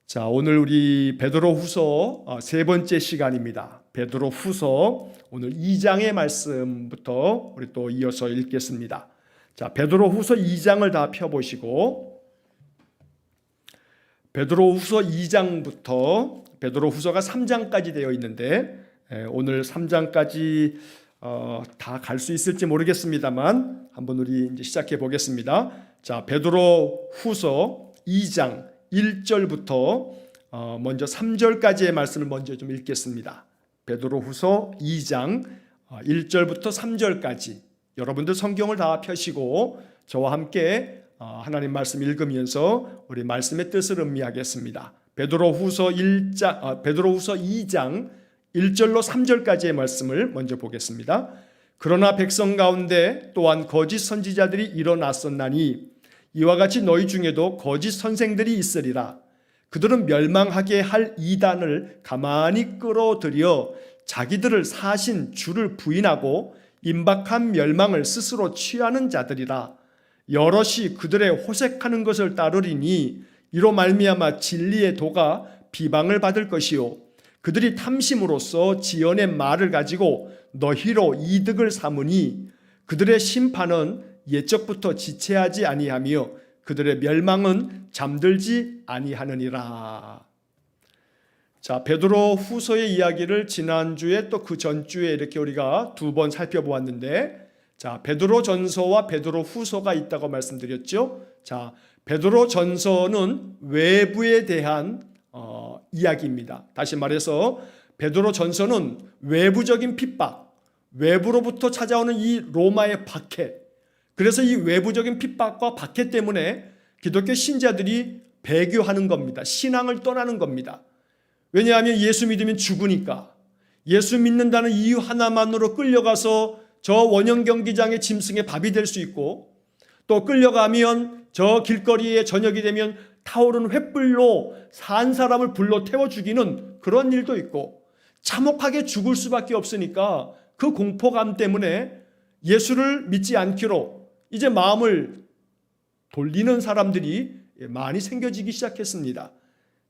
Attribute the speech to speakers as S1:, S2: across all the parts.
S1: 자, 오늘 우리 베드로후서 세 번째 시간입니다. 베드로후서 오늘 2장의 말씀부터 우리 또 이어서 읽겠습니다. 자, 베드로후서 2장을 다 펴보시고 베드로후서 2장부터 베드로후서가 3장까지 되어 있는데 오늘 3장까지 다 갈 수 있을지 모르겠습니다만 한번 우리 이제 시작해 보겠습니다. 자, 베드로후서 2장 1절부터 먼저 3절까지의 말씀을 먼저 좀 읽겠습니다. 베드로후서 2장 1절부터 3절까지 여러분들 성경을 다 펴시고 저와 함께 하나님 말씀 읽으면서 우리 말씀의 뜻을 음미하겠습니다. 베드로후서 2장 1절로 3절까지의 말씀을 먼저 보겠습니다. 그러나 백성 가운데 또한 거짓 선지자들이 일어났었나니 이와 같이 너희 중에도 거짓 선생들이 있으리라. 그들은 멸망하게 할 이단을 가만히 끌어들여 자기들을 사신 주를 부인하고 임박한 멸망을 스스로 취하는 자들이라. 여럿이 그들의 호색하는 것을 따르리니 이로 말미암아 진리의 도가 비방을 받을 것이요 그들이 탐심으로써 지연의 말을 가지고 너희로 이득을 삼으니 그들의 심판은 옛적부터 지체하지 아니하며 그들의 멸망은 잠들지 아니하느니라. 자, 베드로 후서의 이야기를 지난주에 또 그 전주에 이렇게 우리가 두 번 살펴보았는데, 자, 베드로 전서와 베드로 후서가 있다고 말씀드렸죠. 자, 베드로 전서는 외부에 대한 이야기입니다. 다시 말해서 베드로 전서는 외부적인 핍박, 외부로부터 찾아오는 이 로마의 박해, 그래서 이 외부적인 핍박과 박해 때문에 기독교 신자들이 배교하는 겁니다. 신앙을 떠나는 겁니다. 왜냐하면 예수 믿으면 죽으니까. 예수 믿는다는 이유 하나만으로 끌려가서 저 원형 경기장의 짐승의 밥이 될 수 있고, 또 끌려가면 저 길거리에 저녁이 되면 타오르는 횃불로 산 사람을 불러 태워 죽이는 그런 일도 있고, 참혹하게 죽을 수밖에 없으니까 그 공포감 때문에 예수를 믿지 않기로 이제 마음을 돌리는 사람들이 많이 생겨지기 시작했습니다.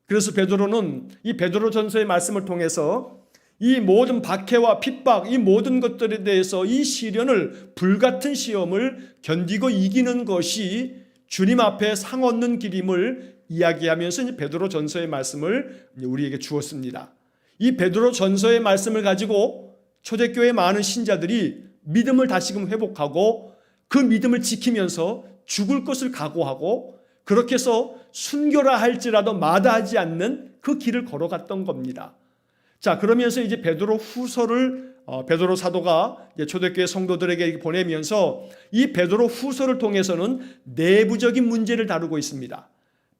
S1: 그래서 베드로는 이 베드로 전서의 말씀을 통해서 이 모든 박해와 핍박, 이 모든 것들에 대해서 이 시련을, 불같은 시험을 견디고 이기는 것이 주님 앞에 상 얻는 길임을 이야기하면서 베드로 전서의 말씀을 우리에게 주었습니다. 이 베드로 전서의 말씀을 가지고 초대교회 많은 신자들이 믿음을 다시금 회복하고 그 믿음을 지키면서 죽을 것을 각오하고 그렇게 해서 순교라 할지라도 마다하지 않는 그 길을 걸어갔던 겁니다. 자, 그러면서 이제 베드로 후서를 베드로 사도가 초대교회 성도들에게 보내면서 이 베드로 후서를 통해서는 내부적인 문제를 다루고 있습니다.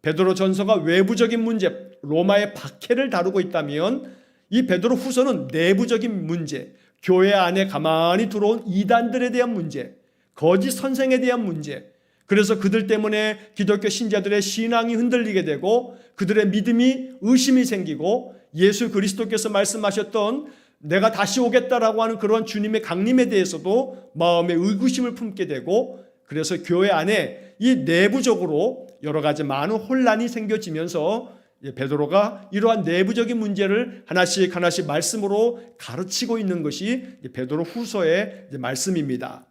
S1: 베드로 전서가 외부적인 문제, 로마의 박해를 다루고 있다면 이 베드로 후서는 내부적인 문제, 교회 안에 가만히 들어온 이단들에 대한 문제, 거짓 선생에 대한 문제, 그래서 그들 때문에 기독교 신자들의 신앙이 흔들리게 되고 그들의 믿음이 의심이 생기고 예수 그리스도께서 말씀하셨던 내가 다시 오겠다라고 하는 그런 주님의 강림에 대해서도 마음에 의구심을 품게 되고, 그래서 교회 안에 이 내부적으로 여러 가지 많은 혼란이 생겨지면서 베드로가 이러한 내부적인 문제를 하나씩 하나씩 말씀으로 가르치고 있는 것이 베드로 후서의 말씀입니다.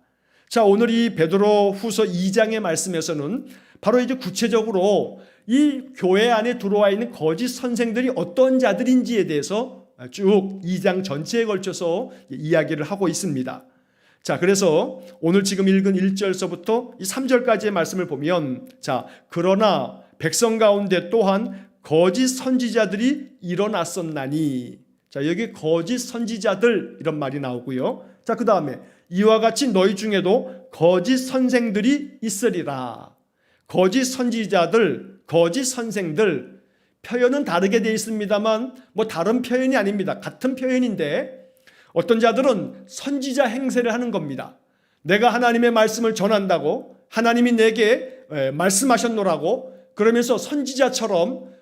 S1: 자, 오늘 이 베드로 후서 2장의 말씀에서는 바로 이제 구체적으로 이 교회 안에 들어와 있는 거짓 선생들이 어떤 자들인지에 대해서 쭉 2장 전체에 걸쳐서 이야기를 하고 있습니다. 자, 그래서 오늘 지금 읽은 1절서부터 3절까지의 말씀을 보면, 자, 그러나 백성 가운데 또한 거짓 선지자들이 일어났었나니, 자, 여기 거짓 선지자들 이런 말이 나오고요. 자, 그 다음에 이와 같이 너희 중에도 거짓 선생들이 있으리라. 거짓 선지자들, 거짓 선생들, 표현은 다르게 되어 있습니다만 뭐 다른 표현이 아닙니다. 같은 표현인데 어떤 자들은 선지자 행세를 하는 겁니다. 내가 하나님의 말씀을 전한다고, 하나님이 내게 말씀하셨노라고 그러면서 선지자처럼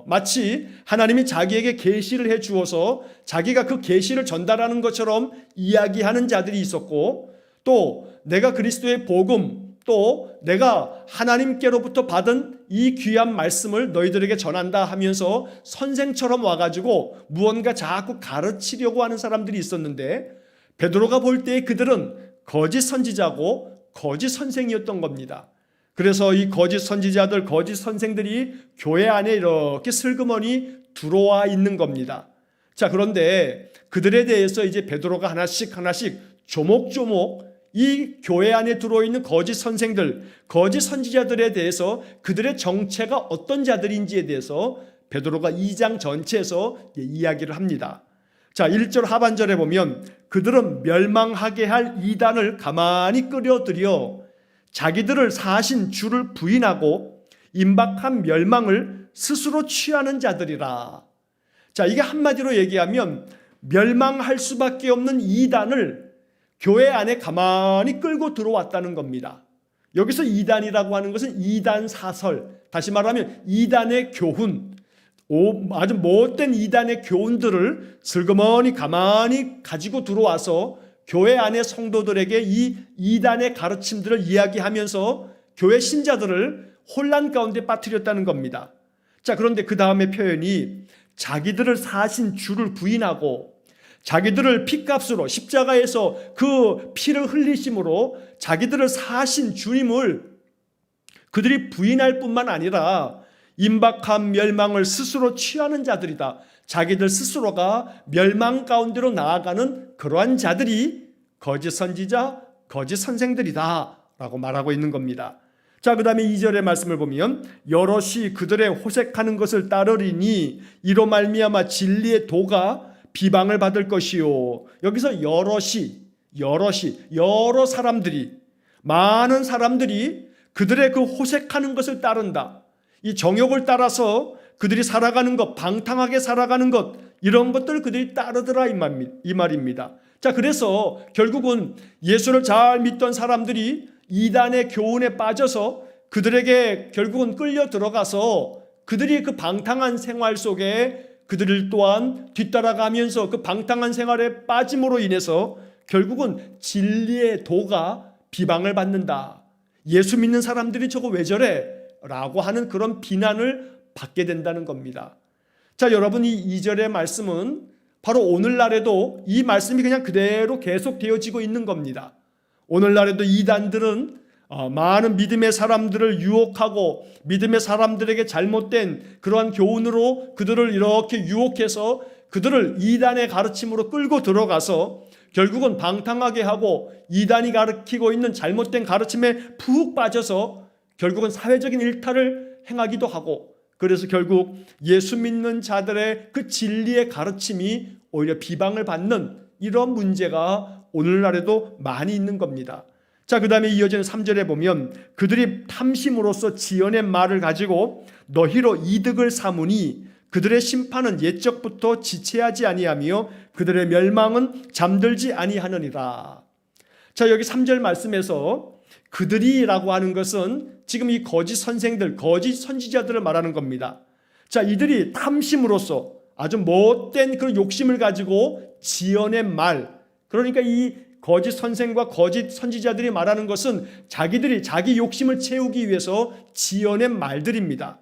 S1: 마치 하나님이 자기에게 계시를 해 주어서 자기가 그 계시를 전달하는 것처럼 이야기하는 자들이 있었고, 또 내가 그리스도의 복음, 또 내가 하나님께로부터 받은 이 귀한 말씀을 너희들에게 전한다 하면서 선생처럼 와가지고 무언가 자꾸 가르치려고 하는 사람들이 있었는데, 베드로가 볼 때 그들은 거짓 선지자고 거짓 선생이었던 겁니다. 그래서 이 거짓 선지자들, 거짓 선생들이 교회 안에 이렇게 슬그머니 들어와 있는 겁니다. 자, 그런데 그들에 대해서 이제 베드로가 하나씩 조목조목 이 교회 안에 들어있는 거짓 선생들, 거짓 선지자들에 대해서 그들의 정체가 어떤 자들인지에 대해서 베드로가 2장 전체에서 이야기를 합니다. 자, 1절 하반절에 보면 그들은 멸망하게 할 이단을 가만히 끌어들여 자기들을 사신 주를 부인하고 임박한 멸망을 스스로 취하는 자들이라. 자, 이게 한마디로 얘기하면 멸망할 수밖에 없는 이단을 교회 안에 가만히 끌고 들어왔다는 겁니다. 여기서 이단이라고 하는 것은 이단 사설, 다시 말하면 이단의 교훈, 아주 못된 이단의 교훈들을 슬그머니 가만히 가지고 들어와서 교회 안의 성도들에게 이 이단의 가르침들을 이야기하면서 교회 신자들을 혼란 가운데 빠뜨렸다는 겁니다. 자, 그런데 그 다음에 표현이 자기들을 사신 주를 부인하고 자기들을 피값으로 십자가에서 그 피를 흘리심으로 자기들을 사신 주님을 그들이 부인할 뿐만 아니라 임박한 멸망을 스스로 취하는 자들이다. 자기들 스스로가 멸망 가운데로 나아가는 그러한 자들이 거짓 선지자, 거짓 선생들이다 라고 말하고 있는 겁니다. 자, 그 다음에 2절의 말씀을 보면 여럿이 그들의 호색하는 것을 따르리니 이로 말미암아 진리의 도가 비방을 받을 것이요. 여기서 여러 사람들이, 많은 사람들이 그들의 그 호색하는 것을 따른다. 이 정욕을 따라서 그들이 살아가는 것, 방탕하게 살아가는 것, 이런 것들 그들이 따르더라 이 말입니다. 자, 그래서 결국은 예수를 잘 믿던 사람들이 이단의 교훈에 빠져서 그들에게 결국은 끌려 들어가서 그들이 그 방탕한 생활 속에 그들을 또한 뒤따라가면서 그 방탕한 생활에 빠짐으로 인해서 결국은 진리의 도가 비방을 받는다. 예수 믿는 사람들이 저거 왜 저래? 라고 하는 그런 비난을 받게 된다는 겁니다. 자, 여러분, 이 2절의 말씀은 바로 오늘날에도 이 말씀이 그냥 그대로 계속 되어지고 있는 겁니다. 오늘날에도 이단들은 많은 믿음의 사람들을 유혹하고 믿음의 사람들에게 잘못된 그러한 교훈으로 그들을 이렇게 유혹해서 그들을 이단의 가르침으로 끌고 들어가서 결국은 방탕하게 하고 이단이 가르치고 있는 잘못된 가르침에 푹 빠져서 결국은 사회적인 일탈을 행하기도 하고, 그래서 결국 예수 믿는 자들의 그 진리의 가르침이 오히려 비방을 받는 이런 문제가 오늘날에도 많이 있는 겁니다. 자, 그 다음에 이어지는 3절에 보면 그들이 탐심으로써 지어낸 말을 가지고 너희로 이득을 삼으니 그들의 심판은 옛적부터 지체하지 아니하며 그들의 멸망은 잠들지 아니하느니라. 자, 여기 3절 말씀에서 그들이라고 하는 것은 지금 이 거짓 선생들, 거짓 선지자들을 말하는 겁니다. 자, 이들이 탐심으로써 아주 못된 그런 욕심을 가지고 지어낸 말, 그러니까 이 거짓 선생과 거짓 선지자들이 말하는 것은 자기들이 자기 욕심을 채우기 위해서 지어낸 말들입니다.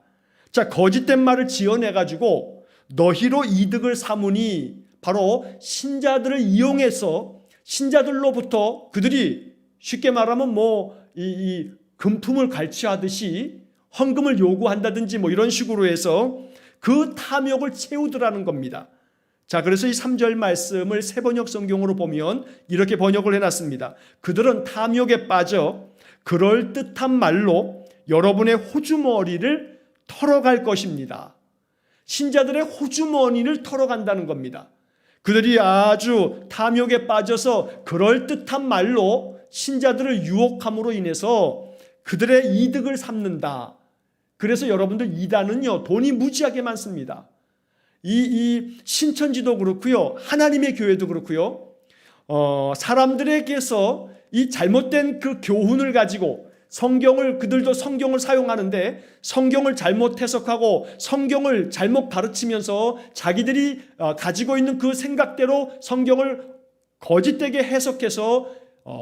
S1: 자, 거짓된 말을 지어내가지고 너희로 이득을 삼으니 바로 신자들을 이용해서 신자들로부터 그들이 쉽게 말하면 이 금품을 갈취하듯이 헌금을 요구한다든지 이런 식으로 해서 그 탐욕을 채우더라는 겁니다. 자, 그래서 이 3절 말씀을 새번역 성경으로 보면 이렇게 번역을 해놨습니다. 그들은 탐욕에 빠져 그럴듯한 말로 여러분의 호주머니를 털어갈 것입니다. 신자들의 호주머니를 털어간다는 겁니다. 그들이 아주 탐욕에 빠져서 그럴듯한 말로 신자들을 유혹함으로 인해서 그들의 이득을 삼는다. 그래서 여러분들 이단은요, 돈이 무지하게 많습니다. 이 신천지도 그렇고요, 하나님의 교회도 그렇고요, 사람들에게서 이 잘못된 그 교훈을 가지고 그들도 성경을 사용하는데 성경을 잘못 해석하고 성경을 잘못 가르치면서 자기들이 가지고 있는 그 생각대로 성경을 거짓되게 해석해서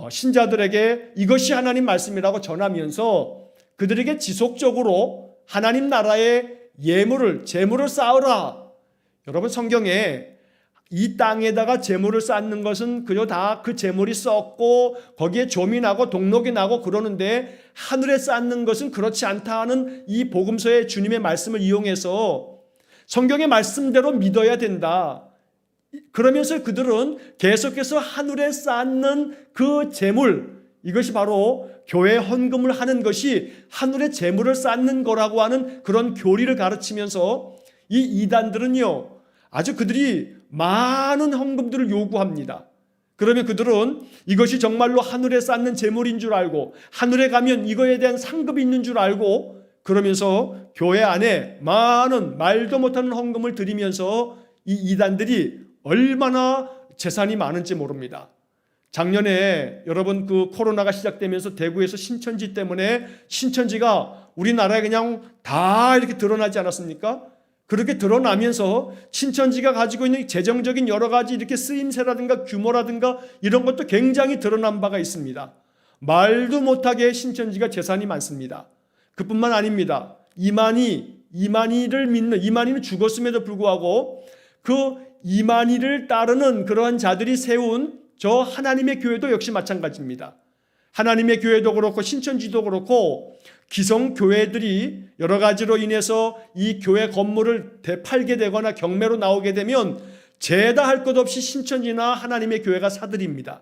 S1: 신자들에게 이것이 하나님 말씀이라고 전하면서 그들에게 지속적으로 하나님 나라의 재물을 쌓으라. 여러분, 성경에 이 땅에다가 재물을 쌓는 것은 그저 다 그 재물이 썩고 거기에 좀이 나고 동록이 나고 그러는데, 하늘에 쌓는 것은 그렇지 않다 하는 이 복음서의 주님의 말씀을 이용해서 성경의 말씀대로 믿어야 된다. 그러면서 그들은 계속해서 하늘에 쌓는 그 재물, 이것이 바로 교회 헌금을 하는 것이 하늘의 재물을 쌓는 거라고 하는 그런 교리를 가르치면서 이 이단들은요, 아주 그들이 많은 헌금들을 요구합니다. 그러면 그들은 이것이 정말로 하늘에 쌓는 재물인 줄 알고, 하늘에 가면 이거에 대한 상급이 있는 줄 알고, 그러면서 교회 안에 많은 말도 못하는 헌금을 드리면서 이 이단들이 얼마나 재산이 많은지 모릅니다. 작년에 여러분 그 코로나가 시작되면서 대구에서 신천지 때문에 신천지가 우리나라에 그냥 다 이렇게 드러나지 않았습니까? 그렇게 드러나면서 신천지가 가지고 있는 재정적인 여러 가지 이렇게 쓰임새라든가 규모라든가 이런 것도 굉장히 드러난 바가 있습니다. 말도 못하게 신천지가 재산이 많습니다. 그뿐만 아닙니다. 이만희는 죽었음에도 불구하고 그 이만희를 따르는 그러한 자들이 세운 저 하나님의 교회도 역시 마찬가지입니다. 하나님의 교회도 그렇고 신천지도 그렇고 기성교회들이 여러 가지로 인해서 이 교회 건물을 되팔게 되거나 경매로 나오게 되면 죄다 할 것 없이 신천지나 하나님의 교회가 사들입니다.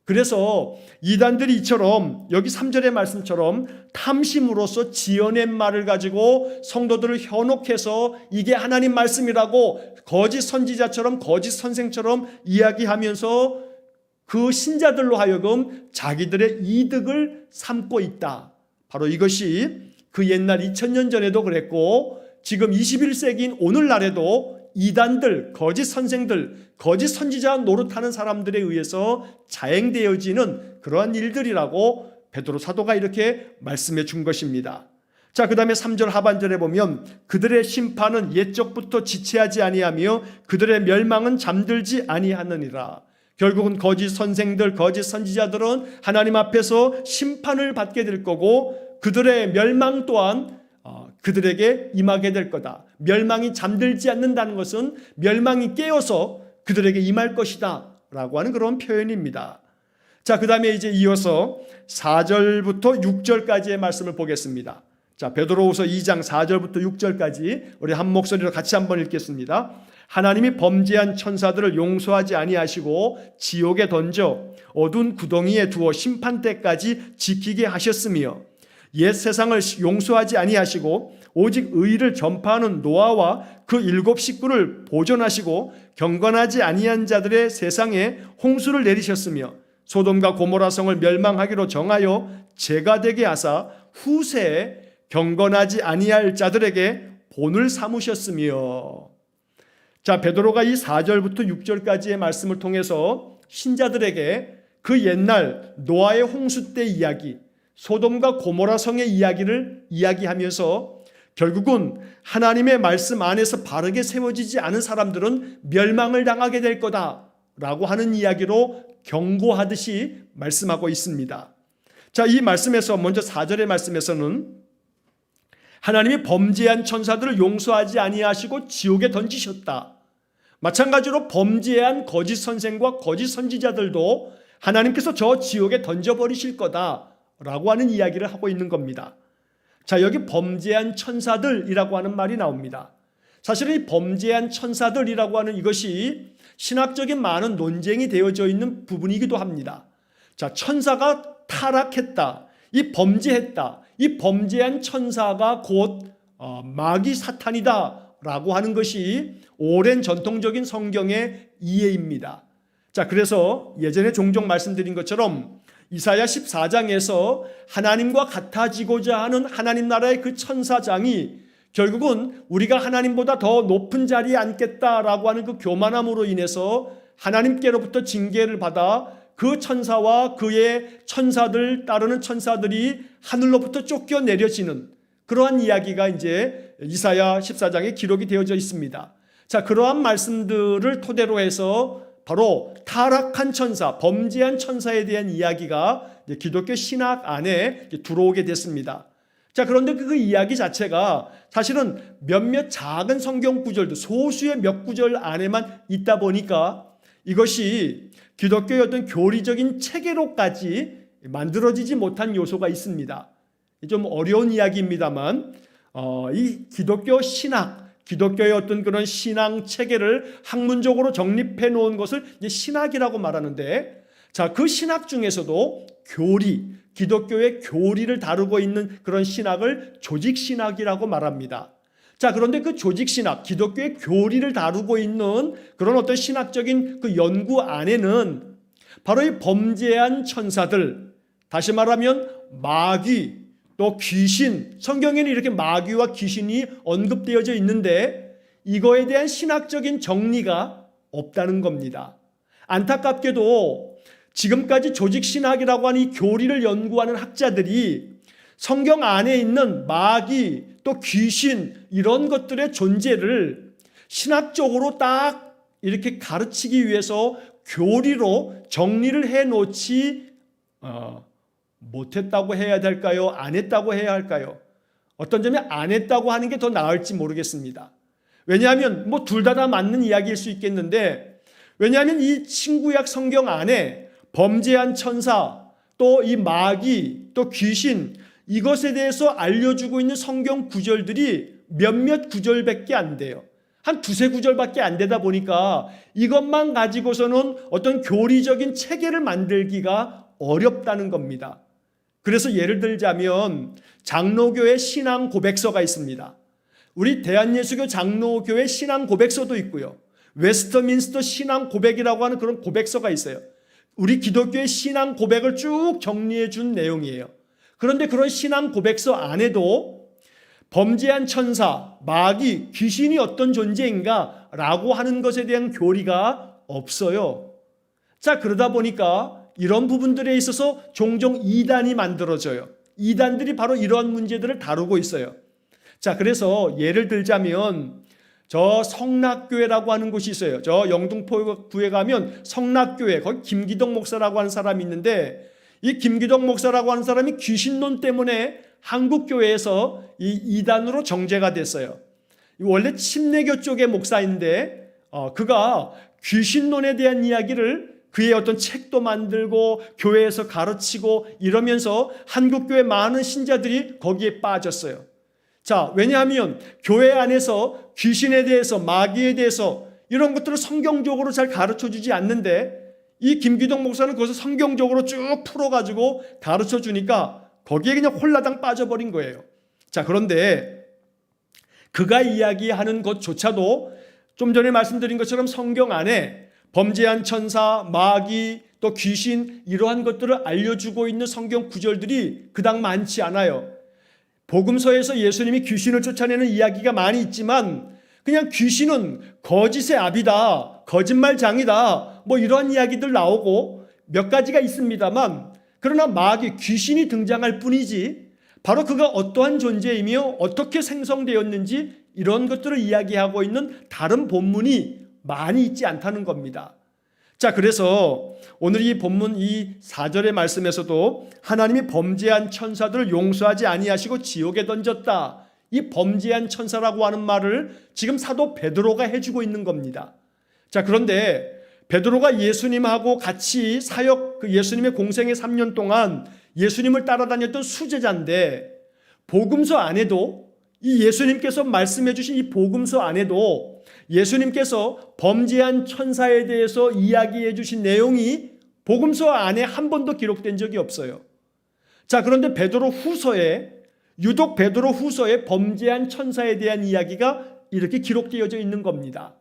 S1: 그래서 이단들이 이처럼 여기 3절의 말씀처럼 탐심으로써 지어낸 말을 가지고 성도들을 현혹해서 이게 하나님 말씀이라고 거짓 선지자처럼 거짓 선생처럼 이야기하면서 그 신자들로 하여금 자기들의 이득을 삼고 있다. 바로 이것이 그 옛날 2000년 전에도 그랬고 지금 21세기인 오늘날에도 이단들, 거짓 선생들, 거짓 선지자 노릇하는 사람들에 의해서 자행되어지는 그러한 일들이라고 베드로 사도가 이렇게 말씀해 준 것입니다. 자, 그 다음에 3절 하반절에 보면 그들의 심판은 옛적부터 지체하지 아니하며 그들의 멸망은 잠들지 아니하느니라. 결국은 거짓 선생들, 거짓 선지자들은 하나님 앞에서 심판을 받게 될 거고 그들의 멸망 또한 그들에게 임하게 될 거다. 멸망이 잠들지 않는다는 것은 멸망이 깨어서 그들에게 임할 것이다 라고 하는 그런 표현입니다. 자, 그 다음에 이제 이어서 4절부터 6절까지의 말씀을 보겠습니다. 자, 베드로후서 2장 4절부터 6절까지 우리 한 목소리로 같이 한번 읽겠습니다. 하나님이 범죄한 천사들을 용서하지 아니하시고 지옥에 던져 어두운 구덩이에 두어 심판 때까지 지키게 하셨으며 옛 세상을 용서하지 아니하시고 오직 의를 전파하는 노아와 그 7 식구를 보존하시고 경건하지 아니한 자들의 세상에 홍수를 내리셨으며 소돔과 고모라 성을 멸망하기로 정하여 죄가 되게 하사 후세에 경건하지 아니할 자들에게 본을 삼으셨으며. 자, 베드로가 이 4절부터 6절까지의 말씀을 통해서 신자들에게 그 옛날 노아의 홍수 때 이야기, 소돔과 고모라 성의 이야기를 이야기하면서 결국은 하나님의 말씀 안에서 바르게 세워지지 않은 사람들은 멸망을 당하게 될 거다라고 하는 이야기로 경고하듯이 말씀하고 있습니다. 자, 이 말씀에서 먼저 4절의 말씀에서는 하나님이 범죄한 천사들을 용서하지 아니하시고 지옥에 던지셨다. 마찬가지로 범죄한 거짓 선생과 거짓 선지자들도 하나님께서 저 지옥에 던져버리실 거다라고 하는 이야기를 하고 있는 겁니다. 자, 여기 범죄한 천사들이라고 하는 말이 나옵니다. 사실은 이 범죄한 천사들이라고 하는 이것이 신학적인 많은 논쟁이 되어져 있는 부분이기도 합니다. 자, 천사가 타락했다, 이 범죄했다, 이 범죄한 천사가 곧 마귀 사탄이다 라고 하는 것이 오랜 전통적인 성경의 이해입니다. 자, 그래서 예전에 종종 말씀드린 것처럼 이사야 14장에서 하나님과 같아지고자 하는 하나님 나라의 그 천사장이 결국은 우리가 하나님보다 더 높은 자리에 앉겠다라고 하는 그 교만함으로 인해서 하나님께로부터 징계를 받아 그 천사와 그의 천사들 따르는 천사들이 하늘로부터 쫓겨내려지는 그러한 이야기가 이제 이사야 14장에 기록이 되어져 있습니다. 자, 그러한 말씀들을 토대로 해서 바로 타락한 천사, 범죄한 천사에 대한 이야기가 기독교 신학 안에 들어오게 됐습니다. 자, 그런데 그 이야기 자체가 사실은 몇몇 작은 성경 구절도 소수의 몇 구절 안에만 있다 보니까 이것이 기독교의 어떤 교리적인 체계로까지 만들어지지 못한 요소가 있습니다. 좀 어려운 이야기입니다만 이 기독교 신학, 기독교의 어떤 그런 신앙 체계를 학문적으로 정립해 놓은 것을 이제 신학이라고 말하는데, 자, 그 신학 중에서도 교리, 기독교의 교리를 다루고 있는 그런 신학을 조직신학이라고 말합니다. 자, 그런데 그 조직신학, 기독교의 교리를 다루고 있는 그런 어떤 신학적인 그 연구 안에는 바로 이 범죄한 천사들, 다시 말하면 마귀, 또 귀신, 성경에는 이렇게 마귀와 귀신이 언급되어져 있는데 이거에 대한 신학적인 정리가 없다는 겁니다. 안타깝게도 지금까지 조직신학이라고 하는 이 교리를 연구하는 학자들이 성경 안에 있는 마귀 또 귀신 이런 것들의 존재를 신학적으로 딱 이렇게 가르치기 위해서 교리로 정리를 해놓지 못했다고 해야 될까요? 안 했다고 해야 할까요? 어떤 점에 안 했다고 하는 게 더 나을지 모르겠습니다. 왜냐하면 뭐 둘 다 맞는 이야기일 수 있겠는데, 왜냐하면 이 신구약 성경 안에 범죄한 천사, 또 이 마귀, 또 귀신 이것에 대해서 알려주고 있는 성경 구절들이 몇몇 구절밖에 안 돼요. 한 두세 구절밖에 안 되다 보니까 이것만 가지고서는 어떤 교리적인 체계를 만들기가 어렵다는 겁니다. 그래서 예를 들자면 장로교의 신앙 고백서가 있습니다. 우리 대한예수교 장로교의 신앙 고백서도 있고요. 웨스터민스터 신앙 고백이라고 하는 그런 고백서가 있어요. 우리 기독교의 신앙 고백을 쭉 정리해 준 내용이에요. 그런데 그런 신앙 고백서 안에도 범죄한 천사, 마귀, 귀신이 어떤 존재인가 라고 하는 것에 대한 교리가 없어요. 자, 그러다 보니까 이런 부분들에 있어서 종종 이단이 만들어져요. 이단들이 바로 이러한 문제들을 다루고 있어요. 자, 그래서 예를 들자면 저 성락교회라고 하는 곳이 있어요. 저 영등포구에 가면 성락교회, 거기 김기덕 목사라고 하는 사람이 있는데, 이 김기덕 목사라고 하는 사람이 귀신론 때문에 한국교회에서 이 이단으로 정죄가 됐어요. 원래 침례교 쪽의 목사인데 그가 귀신론에 대한 이야기를 그의 어떤 책도 만들고 교회에서 가르치고 이러면서 한국교회 많은 신자들이 거기에 빠졌어요. 자, 왜냐하면 교회 안에서 귀신에 대해서, 마귀에 대해서 이런 것들을 성경적으로 잘 가르쳐주지 않는데 이 김기덕 목사는 그것을 성경적으로 쭉 풀어가지고 가르쳐 주니까 거기에 그냥 홀라당 빠져버린 거예요. 자, 그런데 그가 이야기하는 것조차도 좀 전에 말씀드린 것처럼 성경 안에 범죄한 천사, 마귀, 또 귀신 이러한 것들을 알려주고 있는 성경 구절들이 그닥 많지 않아요. 복음서에서 예수님이 귀신을 쫓아내는 이야기가 많이 있지만 그냥 귀신은 거짓의 아비다, 거짓말장이다, 뭐 이러한 이야기들 나오고 몇 가지가 있습니다만, 그러나 마귀, 귀신이 등장할 뿐이지 바로 그가 어떠한 존재이며 어떻게 생성되었는지 이런 것들을 이야기하고 있는 다른 본문이 많이 있지 않다는 겁니다. 자, 그래서 오늘 이 본문 이 4절의 말씀에서도 하나님이 범죄한 천사들을 용서하지 아니하시고 지옥에 던졌다. 이 범죄한 천사라고 하는 말을 지금 사도 베드로가 해주고 있는 겁니다. 자, 그런데 베드로가 예수님하고 같이 사역, 그 예수님의 공생의 3년 동안 예수님을 따라다녔던 수제자인데, 복음서 안에도 이 예수님께서 말씀해 주신 이 복음서 안에도 예수님께서 범죄한 천사에 대해서 이야기해 주신 내용이 복음서 안에 한 번도 기록된 적이 없어요. 자, 그런데 베드로 후서에, 유독 베드로 후서에 범죄한 천사에 대한 이야기가 이렇게 기록되어져 있는 겁니다.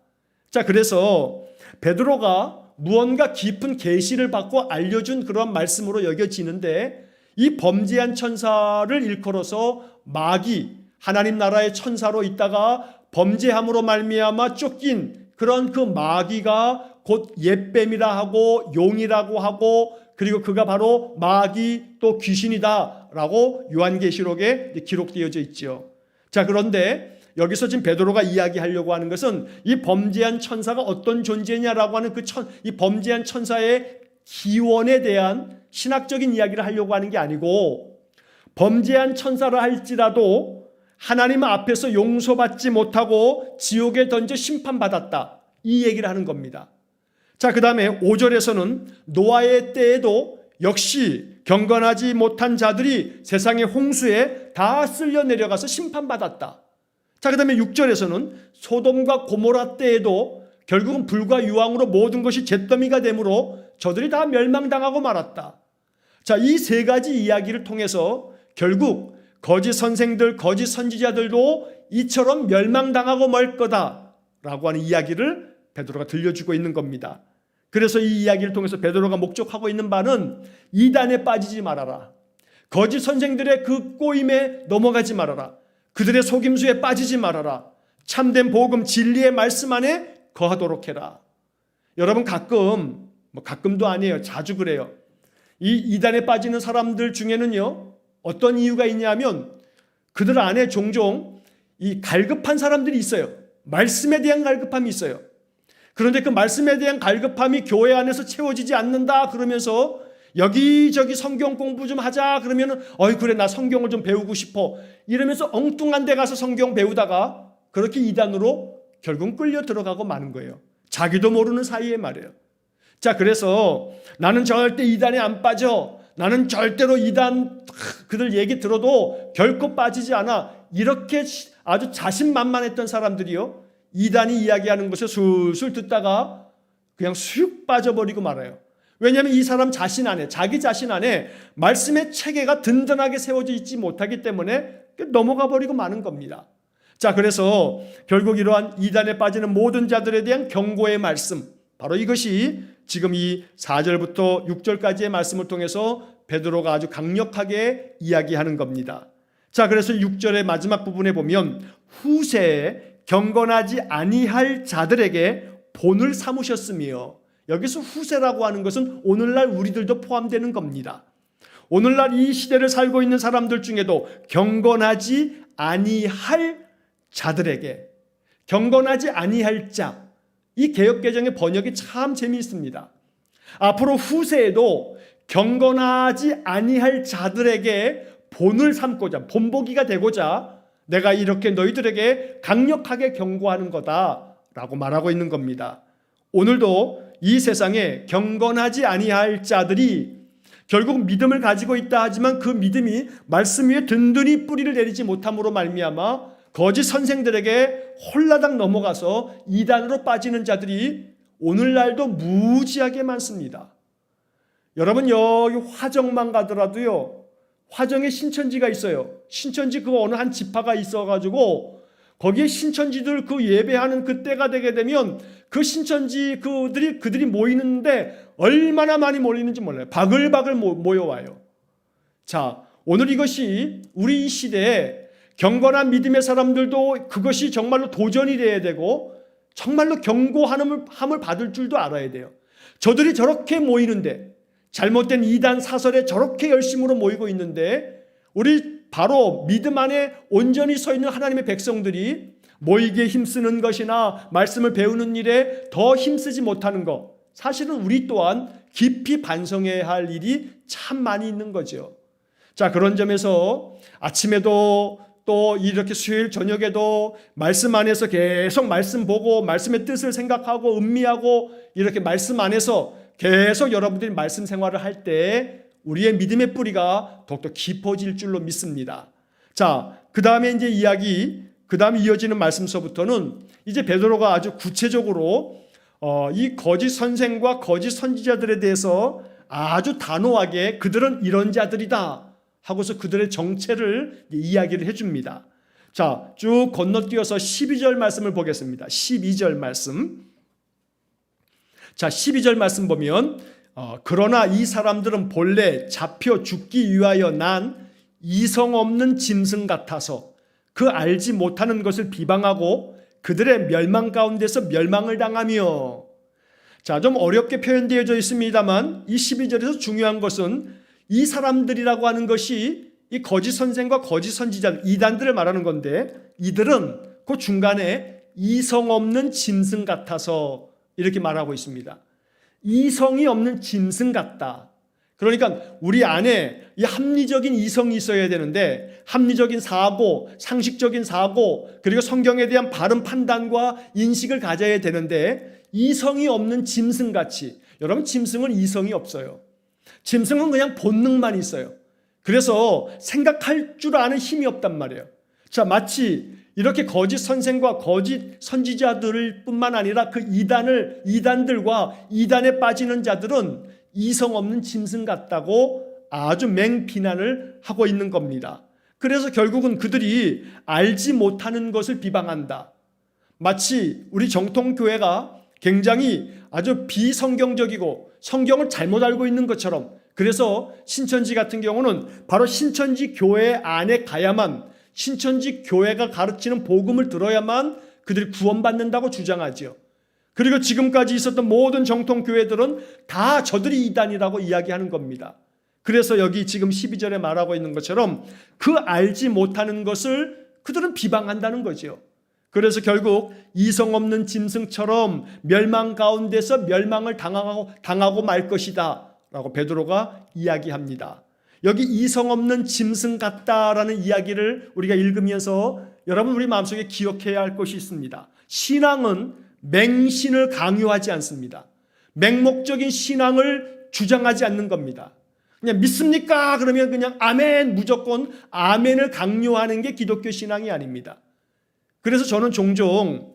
S1: 자, 그래서 베드로가 무언가 깊은 계시를 받고 알려준 그런 말씀으로 여겨지는데, 이 범죄한 천사를 일컬어서 마귀, 하나님 나라의 천사로 있다가 범죄함으로 말미암아 쫓긴 그런 그 마귀가 곧 옓뱀이라 하고 용이라고 하고, 그리고 그가 바로 마귀 또 귀신이다라고 요한계시록에 기록되어져 있죠. 자, 그런데 여기서 지금 베드로가 이야기하려고 하는 것은 이 범죄한 천사가 어떤 존재냐라고 하는 이 범죄한 천사의 기원에 대한 신학적인 이야기를 하려고 하는 게 아니고, 범죄한 천사라 할지라도 하나님 앞에서 용서받지 못하고 지옥에 던져 심판받았다. 이 얘기를 하는 겁니다. 자, 그 다음에 5절에서는 노아의 때에도 역시 경건하지 못한 자들이 세상의 홍수에 다 쓸려 내려가서 심판받았다. 자, 그 다음에 6절에서는 소돔과 고모라 때에도 결국은 불과 유황으로 모든 것이 잿더미가 되므로 저들이 다 멸망당하고 말았다. 자, 이 세 가지 이야기를 통해서 결국 거짓 선생들, 거짓 선지자들도 이처럼 멸망당하고 말 거다라고 하는 이야기를 베드로가 들려주고 있는 겁니다. 그래서 이 이야기를 통해서 베드로가 목적하고 있는 바는 이단에 빠지지 말아라. 거짓 선생들의 그 꼬임에 넘어가지 말아라. 그들의 속임수에 빠지지 말아라. 참된 복음 진리의 말씀 안에 거하도록 해라. 여러분 가끔도 아니에요. 자주 그래요. 이 이단에 빠지는 사람들 중에는요, 어떤 이유가 있냐면 그들 안에 종종 이 갈급한 사람들이 있어요. 말씀에 대한 갈급함이 있어요. 그런데 그 말씀에 대한 갈급함이 교회 안에서 채워지지 않는다 그러면서 여기저기 성경 공부 좀 하자 그러면은 그래 나 성경을 좀 배우고 싶어 이러면서 엉뚱한 데 가서 성경 배우다가 그렇게 이단으로 결국 끌려 들어가고 마는 거예요. 자기도 모르는 사이에 말이에요. 자, 그래서 나는 절대 이단에 안 빠져. 나는 절대로 이단 그들 얘기 들어도 결코 빠지지 않아. 이렇게 아주 자신만만했던 사람들이요, 이단이 이야기하는 것을 술술 듣다가 그냥 쑥 빠져버리고 말아요. 왜냐하면 이 사람 자신 안에, 자기 자신 안에 말씀의 체계가 든든하게 세워져 있지 못하기 때문에 넘어가 버리고 마는 겁니다. 자, 그래서 결국 이러한 이단에 빠지는 모든 자들에 대한 경고의 말씀, 바로 이것이 지금 이 4절부터 6절까지의 말씀을 통해서 베드로가 아주 강력하게 이야기하는 겁니다. 자, 그래서 6절의 마지막 부분에 보면 후세에 경건하지 아니할 자들에게 본을 삼으셨으며, 여기서 후세라고 하는 것은 오늘날 우리들도 포함되는 겁니다. 오늘날 이 시대를 살고 있는 사람들 중에도 경건하지 아니할 자들에게, 경건하지 아니할 자, 이 개역개정의 번역이 참 재미있습니다. 앞으로 후세에도 경건하지 아니할 자들에게 본을 삼고자, 본보기가 되고자 내가 이렇게 너희들에게 강력하게 경고하는 거다라고 말하고 있는 겁니다. 오늘도 이 세상에 경건하지 아니할 자들이 결국 믿음을 가지고 있다 하지만 그 믿음이 말씀 위에 든든히 뿌리를 내리지 못함으로 말미암아 거짓 선생들에게 홀라당 넘어가서 이단으로 빠지는 자들이 오늘날도 무지하게 많습니다. 여러분 여기 화정만 가더라도요, 화정에 신천지가 있어요. 신천지 그 어느 한 지파가 있어가지고 거기에 신천지들 그 예배하는 그 때가 되게 되면 그 신천지 그들이 모이는데 얼마나 많이 몰리는지 몰라요. 바글바글 모여와요. 자, 오늘 이것이 우리 이 시대에 경건한 믿음의 사람들도 그것이 정말로 도전이 돼야 되고 정말로 경고함을 받을 줄도 알아야 돼요. 저들이 저렇게 모이는데, 잘못된 이단 사설에 저렇게 열심으로 모이고 있는데 우리 바로 믿음 안에 온전히 서 있는 하나님의 백성들이 모이기에 힘쓰는 것이나 말씀을 배우는 일에 더 힘쓰지 못하는 것, 사실은 우리 또한 깊이 반성해야 할 일이 참 많이 있는 거죠. 자, 그런 점에서 아침에도 또 이렇게 수요일 저녁에도 말씀 안에서 계속 말씀 보고 말씀의 뜻을 생각하고 음미하고 이렇게 말씀 안에서 계속 여러분들이 말씀 생활을 할 때 우리의 믿음의 뿌리가 더욱더 깊어질 줄로 믿습니다. 자, 그 다음에 이제 그 다음에 이어지는 말씀서부터는 이제 베드로가 아주 구체적으로 이 거짓 선생과 거짓 선지자들에 대해서 아주 단호하게 그들은 이런 자들이다 하고서 그들의 정체를 이야기를 해줍니다. 자, 쭉 건너뛰어서 12절 말씀을 보겠습니다. 12절 말씀. 자, 12절 말씀 보면 그러나 이 사람들은 본래 잡혀 죽기 위하여 난 이성 없는 짐승 같아서 그 알지 못하는 것을 비방하고 그들의 멸망 가운데서 멸망을 당하며. 자, 좀 어렵게 표현되어져 있습니다만 이 12절에서 중요한 것은 이 사람들이라고 하는 것이 이 거짓 선생과 거짓 선지자 이단들을 말하는 건데, 이들은 그 중간에 이성 없는 짐승 같아서 이렇게 말하고 있습니다. 이성이 없는 짐승 같다. 그러니까 우리 안에 이 합리적인 이성이 있어야 되는데, 합리적인 사고, 상식적인 사고, 그리고 성경에 대한 바른 판단과 인식을 가져야 되는데, 이성이 없는 짐승같이, 여러분 짐승은 이성이 없어요. 짐승은 그냥 본능만 있어요. 그래서 생각할 줄 아는 힘이 없단 말이에요. 자, 마치 이렇게 거짓 선생과 거짓 선지자들 뿐만 아니라 그 이단들과 이단에 빠지는 자들은 이성 없는 짐승 같다고 아주 맹비난을 하고 있는 겁니다. 그래서 결국은 그들이 알지 못하는 것을 비방한다. 마치 우리 정통교회가 굉장히 아주 비성경적이고 성경을 잘못 알고 있는 것처럼, 그래서 신천지 같은 경우는 바로 신천지 교회 안에 가야만, 신천지 교회가 가르치는 복음을 들어야만 그들이 구원받는다고 주장하죠. 그리고 지금까지 있었던 모든 정통교회들은 다 저들이 이단이라고 이야기하는 겁니다. 그래서 여기 지금 12절에 말하고 있는 것처럼 그 알지 못하는 것을 그들은 비방한다는 거죠. 그래서 결국 이성 없는 짐승처럼 멸망 가운데서 멸망을 당하고 말 것이다 라고 베드로가 이야기합니다. 여기 이성 없는 짐승 같다라는 이야기를 우리가 읽으면서 여러분 우리 마음속에 기억해야 할 것이 있습니다. 신앙은 맹신을 강요하지 않습니다. 맹목적인 신앙을 주장하지 않는 겁니다. 그냥 믿습니까? 그러면 그냥 아멘, 무조건 아멘을 강요하는 게 기독교 신앙이 아닙니다. 그래서 저는 종종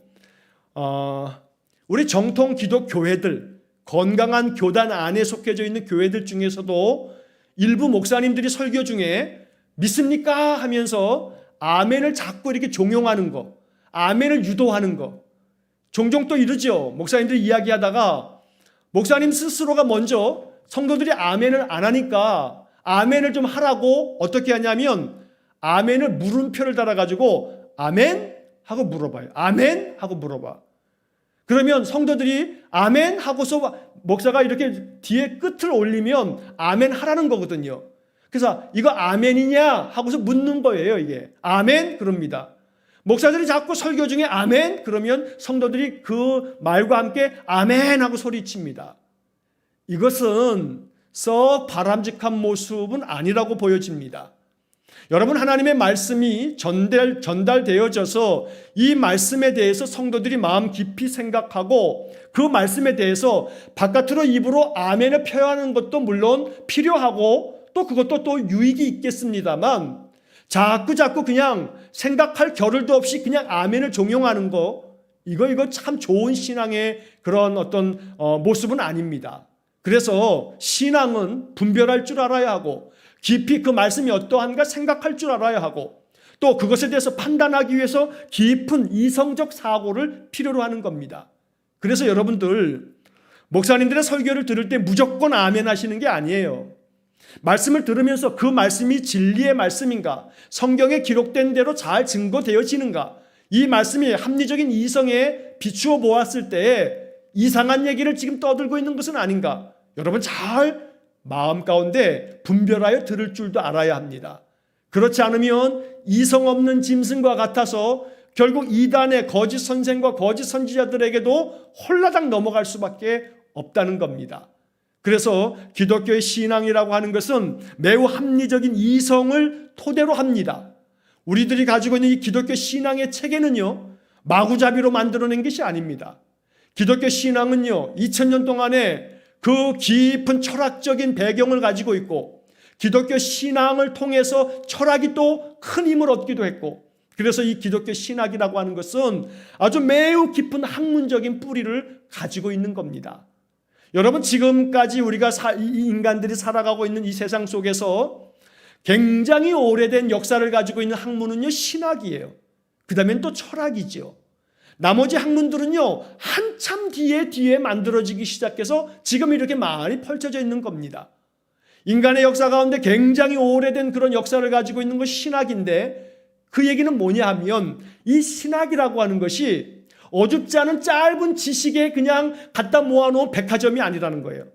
S1: 우리 정통 기독교회들, 건강한 교단 안에 속해져 있는 교회들 중에서도 일부 목사님들이 설교 중에 믿습니까? 하면서 아멘을 자꾸 이렇게 종용하는 거, 아멘을 유도하는 거 종종 또 이러죠. 목사님들이 이야기하다가 목사님 스스로가 먼저 성도들이 아멘을 안 하니까 아멘을 좀 하라고 어떻게 하냐면 아멘을 물음표를 달아가지고 아멘? 하고 물어봐요. 아멘? 하고 물어봐. 그러면 성도들이 아멘? 하고서 목사가 이렇게 뒤에 끝을 올리면 아멘 하라는 거거든요. 그래서 이거 아멘이냐? 하고서 묻는 거예요. 이게 아멘? 그럽니다. 목사들이 자꾸 설교 중에 아멘? 그러면 성도들이 그 말과 함께 아멘 하고 소리칩니다. 이것은 썩 바람직한 모습은 아니라고 보여집니다. 여러분, 하나님의 말씀이 전달되어져서 이 말씀에 대해서 성도들이 마음 깊이 생각하고 그 말씀에 대해서 바깥으로 입으로 아멘을 표현하는 것도 물론 필요하고 또 그것도 또 유익이 있겠습니다만 자꾸 그냥 생각할 겨를도 없이 그냥 아멘을 종용하는 거, 이거 참 좋은 신앙의 그런 어떤 모습은 아닙니다. 그래서 신앙은 분별할 줄 알아야 하고 깊이 그 말씀이 어떠한가 생각할 줄 알아야 하고 또 그것에 대해서 판단하기 위해서 깊은 이성적 사고를 필요로 하는 겁니다. 그래서 여러분들 목사님들의 설교를 들을 때 무조건 아멘 하시는 게 아니에요. 말씀을 들으면서 그 말씀이 진리의 말씀인가, 성경에 기록된 대로 잘 증거되어지는가, 이 말씀이 합리적인 이성에 비추어 보았을 때 이상한 얘기를 지금 떠들고 있는 것은 아닌가, 여러분 잘 마음 가운데 분별하여 들을 줄도 알아야 합니다. 그렇지 않으면 이성 없는 짐승과 같아서 결국 이단의 거짓 선생과 거짓 선지자들에게도 홀라당 넘어갈 수밖에 없다는 겁니다. 그래서 기독교의 신앙이라고 하는 것은 매우 합리적인 이성을 토대로 합니다. 우리들이 가지고 있는 이 기독교 신앙의 체계는요, 마구잡이로 만들어낸 것이 아닙니다. 기독교 신앙은요, 2000년 동안에 그 깊은 철학적인 배경을 가지고 있고 기독교 신앙을 통해서 철학이 또 큰 힘을 얻기도 했고, 그래서 이 기독교 신학이라고 하는 것은 아주 매우 깊은 학문적인 뿌리를 가지고 있는 겁니다. 여러분, 지금까지 우리가 인간들이 살아가고 있는 이 세상 속에서 굉장히 오래된 역사를 가지고 있는 학문은요, 신학이에요. 그 다음엔 또 철학이죠. 나머지 학문들은요, 한참 뒤에 만들어지기 시작해서 지금 이렇게 많이 펼쳐져 있는 겁니다. 인간의 역사 가운데 굉장히 오래된 그런 역사를 가지고 있는 것이 신학인데, 그 얘기는 뭐냐 하면 이 신학이라고 하는 것이 어줍지 않은 짧은 지식에 그냥 갖다 모아놓은 백화점이 아니라는 거예요.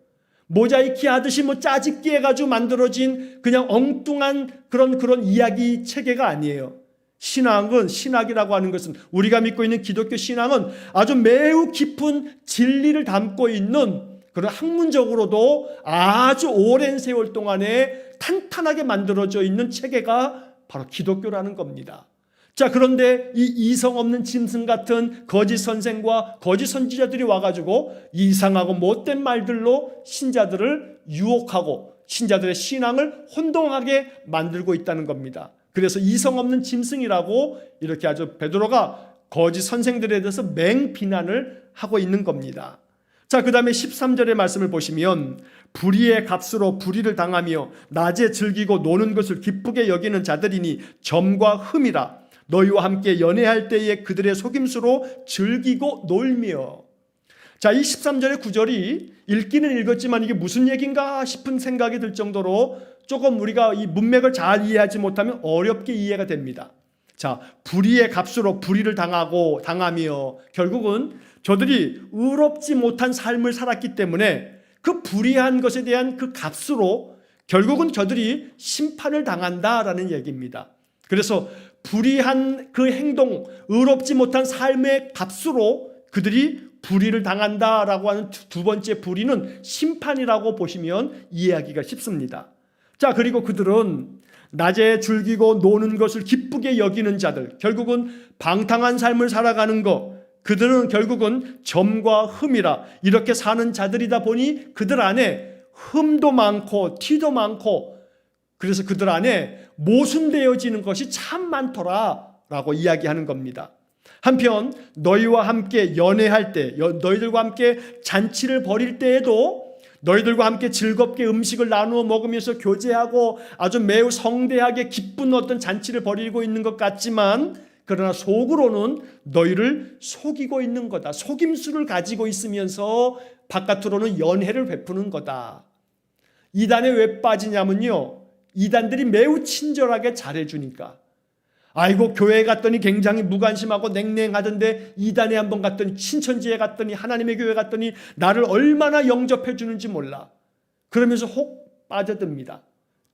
S1: 모자이크 하듯이 짜집기 해가지고 만들어진 그냥 엉뚱한 그런 이야기 체계가 아니에요. 신학이라고 하는 것은, 우리가 믿고 있는 기독교 신앙은 아주 매우 깊은 진리를 담고 있는 그런 학문적으로도 아주 오랜 세월 동안에 탄탄하게 만들어져 있는 체계가 바로 기독교라는 겁니다. 자, 그런데 이 이성 없는 짐승 같은 거짓 선생과 거짓 선지자들이 와가지고 이상하고 못된 말들로 신자들을 유혹하고 신자들의 신앙을 혼동하게 만들고 있다는 겁니다. 그래서 이성 없는 짐승이라고 이렇게 아주 베드로가 거짓 선생들에 대해서 맹비난을 하고 있는 겁니다. 자, 그 다음에 13절의 말씀을 보시면 불의의 값으로 불의를 당하며 낮에 즐기고 노는 것을 기쁘게 여기는 자들이니 점과 흠이라. 너희와 함께 연애할 때에 그들의 속임수로 즐기고 놀며. 자, 이 13절의 구절이 읽기는 읽었지만 이게 무슨 얘기인가 싶은 생각이 들 정도로 조금 우리가 이 문맥을 잘 이해하지 못하면 어렵게 이해가 됩니다. 자, 불의의 값으로 불의를 당하며 결국은 저들이 의롭지 못한 삶을 살았기 때문에 그 불의한 것에 대한 그 값으로 결국은 저들이 심판을 당한다라는 얘기입니다. 그래서 불의한 그 행동, 의롭지 못한 삶의 값으로 그들이 불의를 당한다라고 하는 두 번째 불의는 심판이라고 보시면 이해하기가 쉽습니다. 자, 그리고 그들은 낮에 즐기고 노는 것을 기쁘게 여기는 자들, 결국은 방탕한 삶을 살아가는 것, 그들은 결국은 점과 흠이라 이렇게 사는 자들이다 보니 그들 안에 흠도 많고 티도 많고 그래서 그들 안에 모순되어지는 것이 참 많더라라고 이야기하는 겁니다. 한편 너희와 함께 연애할 때, 너희들과 함께 잔치를 벌일 때에도 너희들과 함께 즐겁게 음식을 나누어 먹으면서 교제하고 아주 매우 성대하게 기쁜 어떤 잔치를 벌이고 있는 것 같지만 그러나 속으로는 너희를 속이고 있는 거다. 속임수를 가지고 있으면서 바깥으로는 연애를 베푸는 거다. 이단에 왜 빠지냐면요, 이단들이 매우 친절하게 잘해주니까. 아이고, 교회에 갔더니 굉장히 무관심하고 냉랭하던데 이단에 한번 갔더니 신천지에 갔더니 하나님의 교회 갔더니 나를 얼마나 영접해 주는지 몰라. 그러면서 혹 빠져듭니다.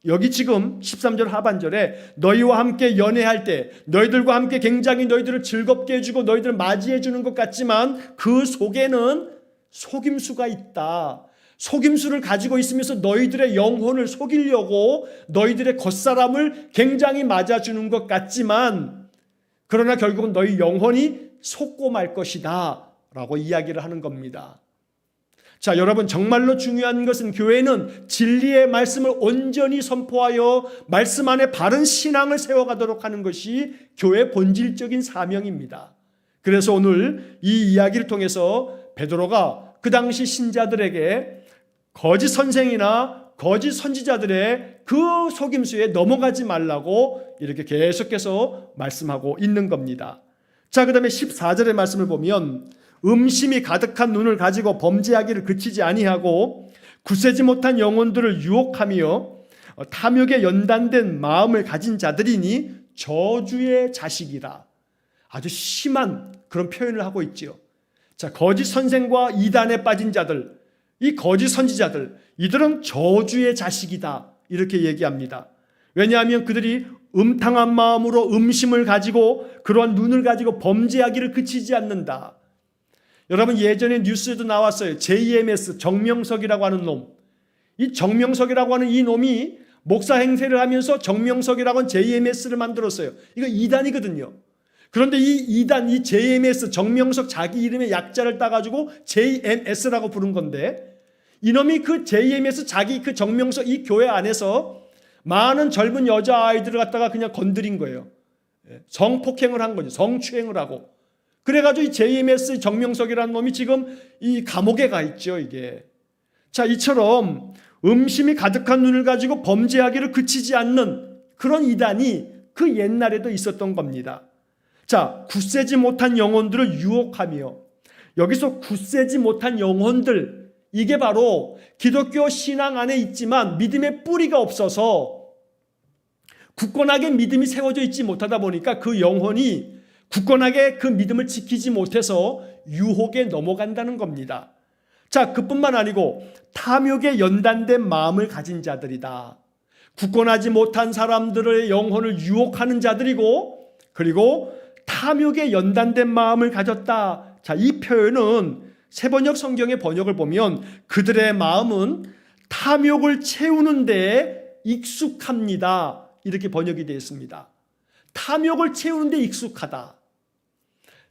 S1: 여기 지금 13절 하반절에 너희와 함께 연애할 때 너희들과 함께 굉장히 너희들을 즐겁게 해주고 너희들을 맞이해 주는 것 같지만 그 속에는 속임수가 있다. 속임수를 가지고 있으면서 너희들의 영혼을 속이려고 너희들의 겉사람을 굉장히 맞아주는 것 같지만 그러나 결국은 너희 영혼이 속고 말 것이다 라고 이야기를 하는 겁니다. 자, 여러분, 정말로 중요한 것은 교회는 진리의 말씀을 온전히 선포하여 말씀 안에 바른 신앙을 세워가도록 하는 것이 교회의 본질적인 사명입니다. 그래서 오늘 이 이야기를 통해서 베드로가 그 당시 신자들에게 거짓 선생이나 거짓 선지자들의 그 속임수에 넘어가지 말라고 이렇게 계속해서 말씀하고 있는 겁니다. 자, 그 다음에 14절의 말씀을 보면 음심이 가득한 눈을 가지고 범죄하기를 그치지 아니하고 굳세지 못한 영혼들을 유혹하며 탐욕에 연단된 마음을 가진 자들이니 저주의 자식이라. 아주 심한 그런 표현을 하고 있지요. 자, 거짓 선생과 이단에 빠진 자들, 이 거짓 선지자들, 이들은 저주의 자식이다 이렇게 얘기합니다. 왜냐하면 그들이 음탕한 마음으로 음심을 가지고 그러한 눈을 가지고 범죄하기를 그치지 않는다. 여러분, 예전에 뉴스에도 나왔어요. JMS, 정명석이라고 하는 놈. 이 정명석이라고 하는 이 놈이 목사 행세를 하면서 정명석이라고 하는 JMS를 만들었어요. 이거 이단이거든요. 그런데 이 이단, 이 JMS, 정명석 자기 이름의 약자를 따가지고 JMS라고 부른 건데 이놈이 그 JMS 자기 그 정명석 이 교회 안에서 많은 젊은 여자아이들을 갖다가 그냥 건드린 거예요. 성폭행을 한 거죠. 성추행을 하고. 그래가지고 이 JMS 정명석이라는 놈이 지금 이 감옥에 가 있죠, 이게. 자, 이처럼 음심이 가득한 눈을 가지고 범죄하기를 그치지 않는 그런 이단이 그 옛날에도 있었던 겁니다. 자, 굳세지 못한 영혼들을 유혹하며, 여기서 굳세지 못한 영혼들, 이게 바로 기독교 신앙 안에 있지만 믿음의 뿌리가 없어서 굳건하게 믿음이 세워져 있지 못하다 보니까 그 영혼이 굳건하게 그 믿음을 지키지 못해서 유혹에 넘어간다는 겁니다. 자, 그뿐만 아니고 탐욕에 연단된 마음을 가진 자들이다. 굳건하지 못한 사람들의 영혼을 유혹하는 자들이고, 그리고 탐욕에 연단된 마음을 가졌다. 자, 이 표현은 새번역 성경의 번역을 보면 그들의 마음은 탐욕을 채우는 데에 익숙합니다. 이렇게 번역이 되어 있습니다. 탐욕을 채우는 데 익숙하다.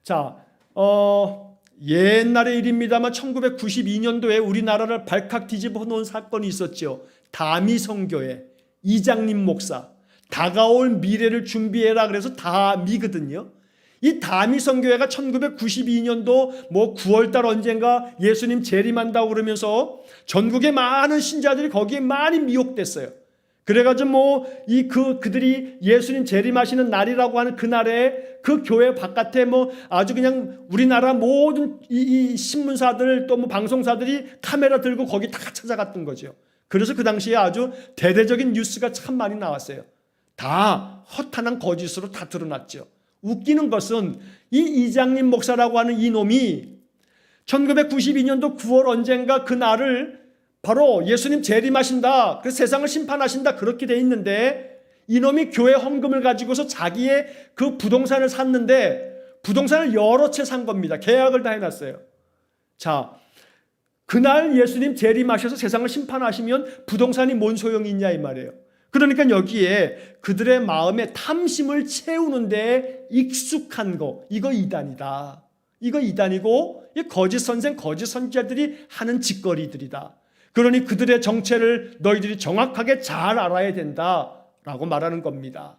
S1: 자, 옛날의 일입니다만 1992년도에 우리나라를 발칵 뒤집어 놓은 사건이 있었죠. 다미선교회 이장님 목사, 다가올 미래를 준비해라 그래서 다미거든요. 이 다미선교회가 1992년도 9월달 언젠가 예수님 재림한다고 그러면서 전국의 많은 신자들이 거기에 많이 미혹됐어요. 그래가지고 그들이 예수님 재림하시는 날이라고 하는 그날에 그 교회 바깥에 아주 그냥 우리나라 모든 이 신문사들 또 방송사들이 카메라 들고 거기 다 찾아갔던 거죠. 그래서 그 당시에 아주 대대적인 뉴스가 참 많이 나왔어요. 다 허탄한 거짓으로 다 드러났죠. 웃기는 것은 이 이장님 목사라고 하는 이놈이 1992년도 9월 언젠가 그 날을 바로 예수님 재림하신다, 그 세상을 심판하신다 그렇게 돼 있는데 이놈이 교회 헌금을 가지고서 자기의 그 부동산을 샀는데 부동산을 여러 채 산 겁니다. 계약을 다 해놨어요. 자, 그날 예수님 재림하셔서 세상을 심판하시면 부동산이 뭔 소용이 있냐 이 말이에요. 그러니까 여기에 그들의 마음에 탐심을 채우는데 익숙한 거, 이거 이단이다. 이거 이단이고 거짓 선생, 거짓 선지자들이 하는 짓거리들이다. 그러니 그들의 정체를 너희들이 정확하게 잘 알아야 된다라고 말하는 겁니다.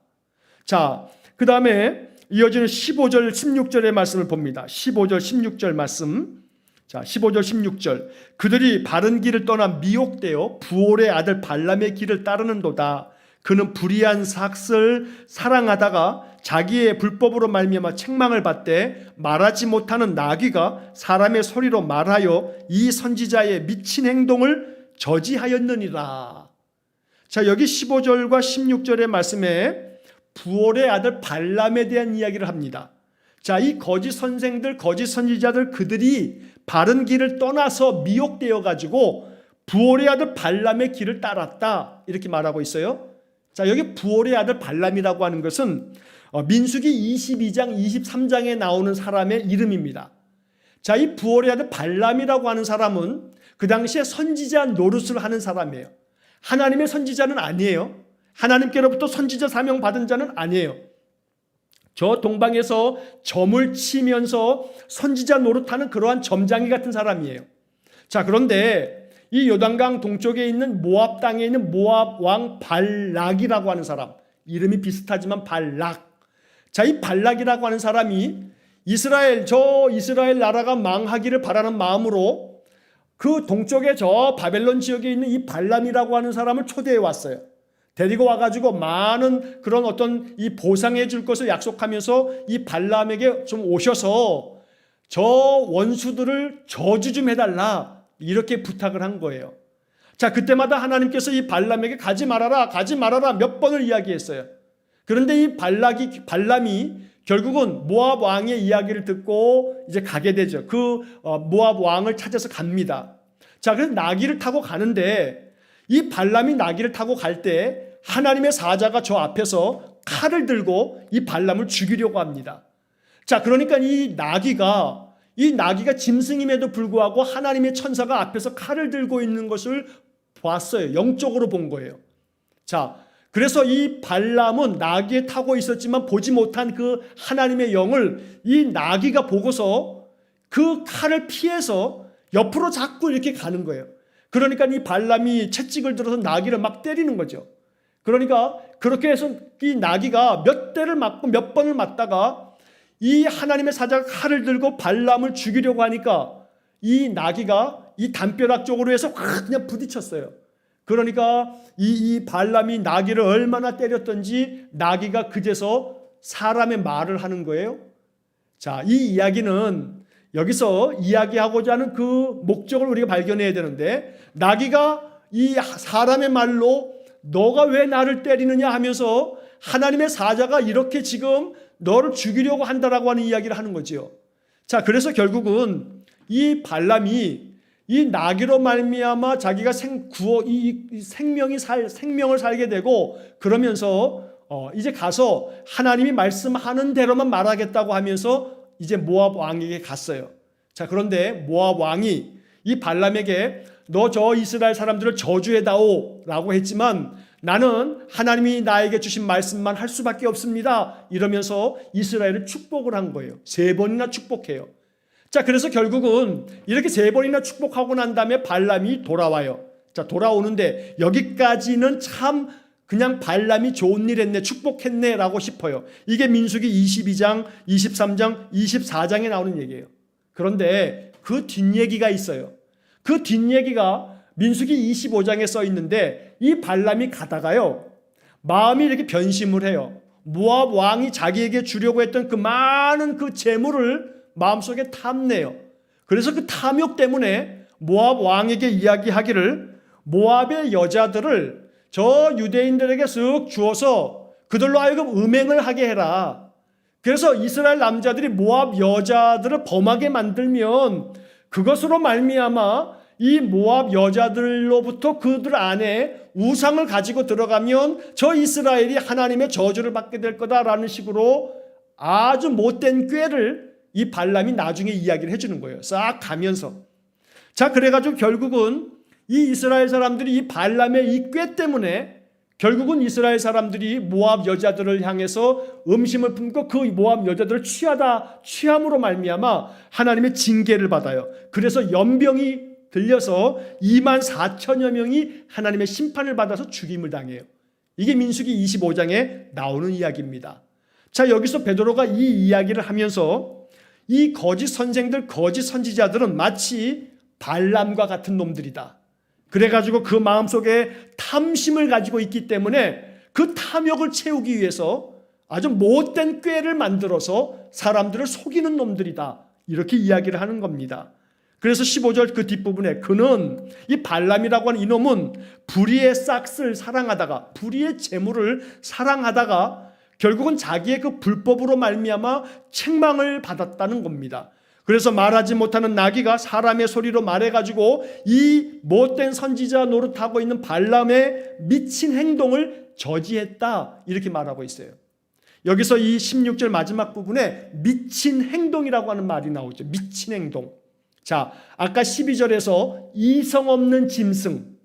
S1: 자, 그 다음에 이어지는 15절, 16절의 말씀을 봅니다. 15절, 16절 말씀. 자, 15절, 16절. 그들이 바른 길을 떠나 미혹되어 부올의 아들 발람의 길을 따르는도다. 그는 불의한 삭을 사랑하다가 자기의 불법으로 말미암아 책망을 받되 말하지 못하는 나귀가 사람의 소리로 말하여 이 선지자의 미친 행동을 저지하였느니라. 자, 여기 15절과 16절의 말씀에 부올의 아들 발람에 대한 이야기를 합니다. 자, 이 거짓 선생들, 거짓 선지자들 그들이 바른 길을 떠나서 미혹되어 가지고 부올의 아들 발람의 길을 따랐다 이렇게 말하고 있어요. 자, 여기 부올의 아들 발람이라고 하는 것은 민수기 22장 23장에 나오는 사람의 이름입니다. 자, 이 부올의 아들 발람이라고 하는 사람은 그 당시에 선지자 노릇을 하는 사람이에요. 하나님의 선지자는 아니에요. 하나님께로부터 선지자 사명 받은 자는 아니에요. 저 동방에서 점을 치면서 선지자 노릇하는 그러한 점장이 같은 사람이에요. 자, 그런데 이 요단강 동쪽에 있는 모압 땅에 있는 모압 왕 발락이라고 하는 사람, 이름이 비슷하지만 발락. 자, 이 발락이라고 하는 사람이 이스라엘 나라가 망하기를 바라는 마음으로 그 동쪽에 저 바벨론 지역에 있는 이 발람이라고 하는 사람을 초대해 왔어요. 데리고 와가지고 많은 그런 어떤 이 보상해 줄 것을 약속하면서 이 발람에게 좀 오셔서 저 원수들을 저주 좀 해달라 이렇게 부탁을 한 거예요. 자, 그때마다 하나님께서 이 발람에게 가지 말아라 몇 번을 이야기했어요. 그런데 이 발람이 결국은 모압 왕의 이야기를 듣고 이제 가게 되죠. 그 모압 왕을 찾아서 갑니다. 자, 그래서 나귀를 타고 가는데 이 발람이 나귀를 타고 갈 때 하나님의 사자가 저 앞에서 칼을 들고 이 발람을 죽이려고 합니다. 자, 그러니까 이 나귀가 짐승임에도 불구하고 하나님의 천사가 앞에서 칼을 들고 있는 것을 봤어요. 영적으로 본 거예요. 자, 그래서 이 발람은 나귀에 타고 있었지만 보지 못한 그 하나님의 영을 이 나귀가 보고서 그 칼을 피해서 옆으로 자꾸 이렇게 가는 거예요. 그러니까 이 발람이 채찍을 들어서 나귀를 막 때리는 거죠. 그러니까 그렇게 해서 이 나귀가 몇 대를 맞고 몇 번을 맞다가 이 하나님의 사자가 칼을 들고 발람을 죽이려고 하니까 이 나귀가 이 담벼락 쪽으로 해서 확 그냥 부딪혔어요. 그러니까 이 발람이 나귀를 얼마나 때렸던지 나귀가 그제서 사람의 말을 하는 거예요. 자, 이 이야기는 여기서 이야기하고자 하는 그 목적을 우리가 발견해야 되는데 나귀가 이 사람의 말로 너가 왜 나를 때리느냐 하면서 하나님의 사자가 이렇게 지금 너를 죽이려고 한다라고 하는 이야기를 하는 거죠. 자, 그래서 결국은 이 발람이 이 나귀로 말미암아 자기가 생명을 살게 되고 그러면서 이제 가서 하나님이 말씀하는 대로만 말하겠다고 하면서 이제 모압 왕에게 갔어요. 자, 그런데 모압 왕이 이 발람에게 너 저 이스라엘 사람들을 저주해다오 라고 했지만 나는 하나님이 나에게 주신 말씀만 할 수밖에 없습니다. 이러면서 이스라엘을 축복을 한 거예요. 3번이나 축복해요. 자, 그래서 결국은 이렇게 3번이나 축복하고 난 다음에 발람이 돌아와요. 자, 돌아오는데 여기까지는 참 그냥 발람이 좋은 일 했네, 축복했네 라고 싶어요. 이게 민수기 22장, 23장, 24장에 나오는 얘기예요. 그런데 그 뒷얘기가 있어요. 그 뒷얘기가 민수기 25장에 써 있는데 이 발람이 가다가요, 마음이 이렇게 변심을 해요. 모압 왕이 자기에게 주려고 했던 그 많은 그 재물을 마음속에 탐내요. 그래서 그 탐욕 때문에 모압 왕에게 이야기하기를 모압의 여자들을 저 유대인들에게 쓱 주어서 그들로 하여금 음행을 하게 해라. 그래서 이스라엘 남자들이 모압 여자들을 범하게 만들면 그것으로 말미암아 이 모압 여자들로부터 그들 안에 우상을 가지고 들어가면 저 이스라엘이 하나님의 저주를 받게 될 거다라는 식으로 아주 못된 꾀를 이 발람이 나중에 이야기를 해주는 거예요. 싹 가면서. 자, 그래가지고 결국은 이 이스라엘 사람들이 이 발람의 이 꾀 때문에 결국은 이스라엘 사람들이 모압 여자들을 향해서 음심을 품고 그 모압 여자들을 취함으로 말미암아 하나님의 징계를 받아요. 그래서 연병이 들려서 24,000여 명이 하나님의 심판을 받아서 죽임을 당해요. 이게 민수기 25장에 나오는 이야기입니다. 자, 여기서 베드로가 이 이야기를 하면서 이 거짓 선생들, 거짓 선지자들은 마치 발람과 같은 놈들이다. 그래가지고 그 마음속에 탐심을 가지고 있기 때문에 그 탐욕을 채우기 위해서 아주 못된 꾀를 만들어서 사람들을 속이는 놈들이다. 이렇게 이야기를 하는 겁니다. 그래서 15절 그 뒷부분에 그는 이 발람이라고 하는 이놈은 불의의 싹을 사랑하다가 불의의 재물을 사랑하다가 결국은 자기의 그 불법으로 말미암아 책망을 받았다는 겁니다. 그래서 말하지 못하는 나귀가 사람의 소리로 말해가지고 이 못된 선지자 노릇하고 있는 발람의 미친 행동을 저지했다 이렇게 말하고 있어요. 여기서 이 16절 마지막 부분에 미친 행동이라고 하는 말이 나오죠. 미친 행동. 자, 아까 12절에서 이성 없는 짐승,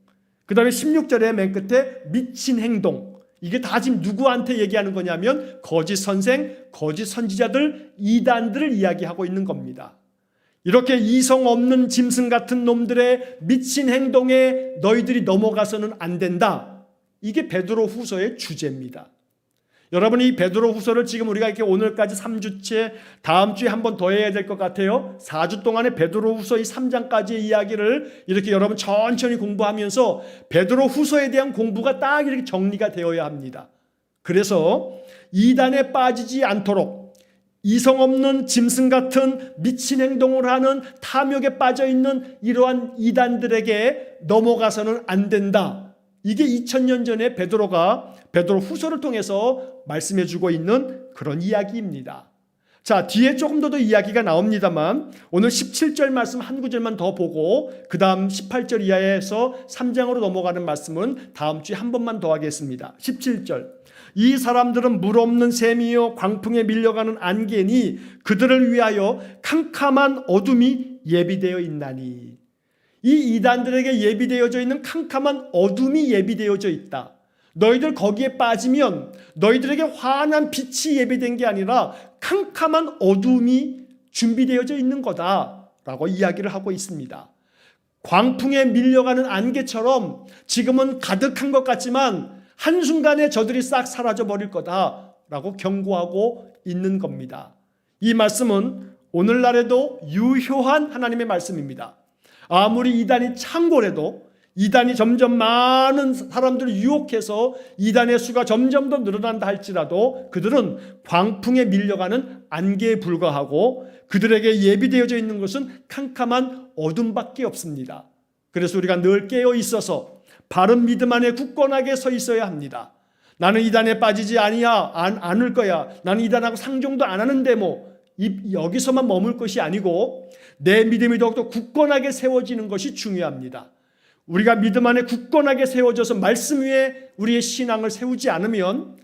S1: 그 다음에 16절에 맨 끝에 미친 행동. 이게 다 지금 누구한테 얘기하는 거냐면 거짓 선생, 거짓 선지자들, 이단들을 이야기하고 있는 겁니다. 이렇게 이성 없는 짐승 같은 놈들의 미친 행동에 너희들이 넘어가서는 안 된다. 이게 베드로 후서의 주제입니다. 여러분이 이 베드로 후서를 지금 우리가 이렇게 오늘까지 3주째, 다음 주에 한 번 더 해야 될 것 같아요. 4주 동안에 베드로 후서 이 3장까지의 이야기를 이렇게 여러분 천천히 공부하면서 베드로 후서에 대한 공부가 딱 이렇게 정리가 되어야 합니다. 그래서 이단에 빠지지 않도록 이성 없는 짐승 같은 미친 행동을 하는 탐욕에 빠져 있는 이러한 이단들에게 넘어가서는 안 된다. 이게 2000년 전에 베드로가 베드로 후서를 통해서 말씀해 주고 있는 그런 이야기입니다. 자, 뒤에 조금 더 이야기가 나옵니다만 오늘 17절 말씀 한 구절만 더 보고 그 다음 18절 이하에서 3장으로 넘어가는 말씀은 다음 주에 한 번만 더 하겠습니다. 17절 이 사람들은 물 없는 샘이요 광풍에 밀려가는 안개니 그들을 위하여 캄캄한 어둠이 예비되어 있나니. 이 이단들에게 예비되어져 있는 캄캄한 어둠이 예비되어져 있다. 너희들 거기에 빠지면 너희들에게 환한 빛이 예비된 게 아니라 캄캄한 어둠이 준비되어져 있는 거다라고 이야기를 하고 있습니다. 광풍에 밀려가는 안개처럼 지금은 가득한 것 같지만 한순간에 저들이 싹 사라져 버릴 거다라고 경고하고 있는 겁니다. 이 말씀은 오늘날에도 유효한 하나님의 말씀입니다. 아무리 이단이 창궐해도 이단이 점점 많은 사람들을 유혹해서 이단의 수가 점점 더 늘어난다 할지라도 그들은 광풍에 밀려가는 안개에 불과하고 그들에게 예비되어져 있는 것은 캄캄한 어둠밖에 없습니다. 그래서 우리가 늘 깨어 있어서 바른 믿음 안에 굳건하게 서 있어야 합니다. 나는 이단에 빠지지 않을 거야. 나는 이단하고 상종도 안 하는데 여기서만 머물 것이 아니고 내 믿음이 더욱더 굳건하게 세워지는 것이 중요합니다. 우리가 믿음 안에 굳건하게 세워져서 말씀 위에 우리의 신앙을 세우지 않으면